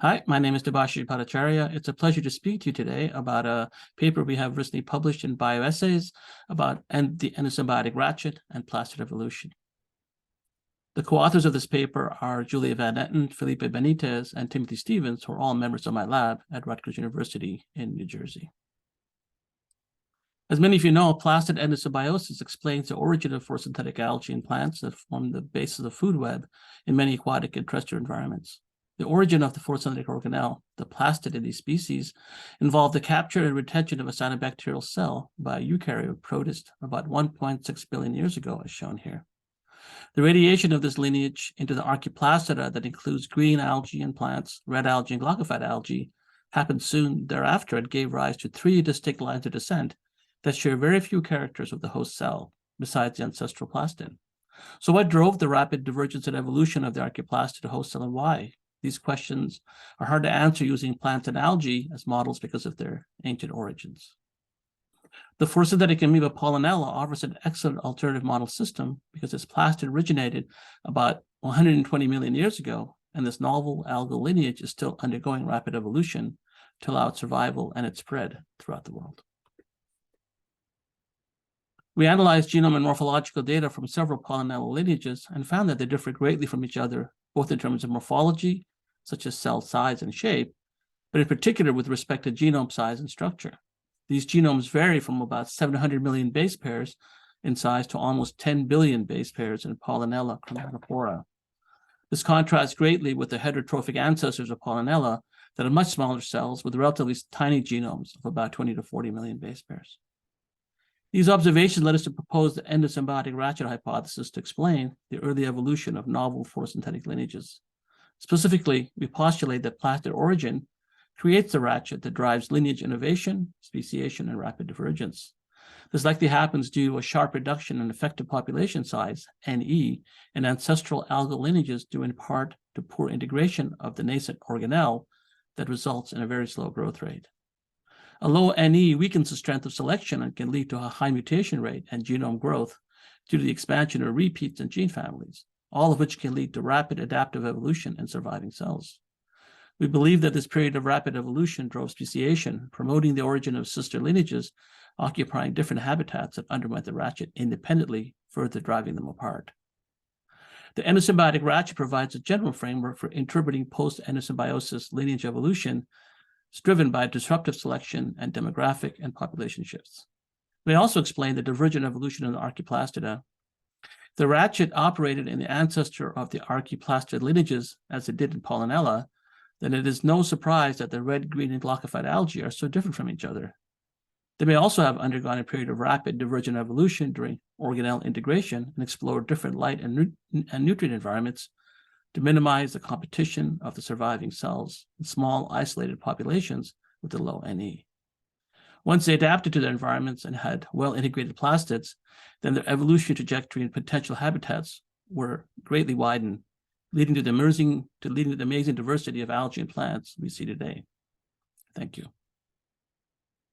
Hi, my name is Debashis Bhattacharya. It's a pleasure to speak to you today about a paper we have recently published in BioEssays about the endosymbiotic ratchet and plastid evolution. The co-authors of this paper are Julia Van Etten, Felipe Benitez, and Timothy Stevens, who are all members of my lab at Rutgers University in New Jersey. As many of you know, plastid endosymbiosis explains the origin of photosynthetic algae in plants that form the basis of the food web in many aquatic and terrestrial environments. The origin of the photosynthetic organelle, the plastid in these species, involved the capture and retention of a cyanobacterial cell by a eukaryote protist about 1.6 billion years ago, as shown here. The radiation of this lineage into the archaeplastida that includes green algae in plants, red algae, and glaucophyte algae happened soon thereafter and gave rise to three distinct lines of descent that share very few characters of the host cell, besides the ancestral plastid. So what drove the rapid divergence and evolution of the archaeplastid host cell, and why? These questions are hard to answer using plants and algae as models because of their ancient origins. The photosynthetic amoeba Pollinella offers an excellent alternative model system because its plastid originated about 120 million years ago, and this novel algal lineage is still undergoing rapid evolution to allow its survival and its spread throughout the world. We analyzed genome and morphological data from several Pollinella lineages and found that they differ greatly from each other, both in terms of morphology, such as cell size and shape, but in particular with respect to genome size and structure. These genomes vary from about 700 million base pairs in size to almost 10 billion base pairs in Pollinella chromatophora. This contrasts greatly with the heterotrophic ancestors of Pollinella that have much smaller cells with relatively tiny genomes of about 20 to 40 million base pairs. These observations led us to propose the endosymbiotic ratchet hypothesis to explain the early evolution of novel photosynthetic lineages. Specifically, we postulate that plastid origin creates the ratchet that drives lineage innovation, speciation, and rapid divergence. This likely happens due to a sharp reduction in effective population size, NE, in ancestral algal lineages due in part to poor integration of the nascent organelle that results in a very slow growth rate. A low NE weakens the strength of selection and can lead to a high mutation rate and genome growth due to the expansion of repeats in gene families, all of which can lead to rapid adaptive evolution in surviving cells. We believe that this period of rapid evolution drove speciation, promoting the origin of sister lineages occupying different habitats that underwent the ratchet independently, further driving them apart. The endosymbiotic ratchet provides a general framework for interpreting post-endosymbiosis lineage evolution driven by disruptive selection and demographic and population shifts. We also explain the divergent evolution of the archaeplastida. The ratchet operated in the ancestor of the archaeplastid lineages, as it did in Pollinella, then it is no surprise that the red, green, and glaucophyte algae are so different from each other. They may also have undergone a period of rapid divergent evolution during organelle integration and explored different light and nutrient environments to minimize the competition of the surviving cells in small, isolated populations with a low NE. Once they adapted to their environments and had well-integrated plastids, then their evolutionary trajectory and potential habitats were greatly widened, leading to the amazing diversity of algae and plants we see today. Thank you.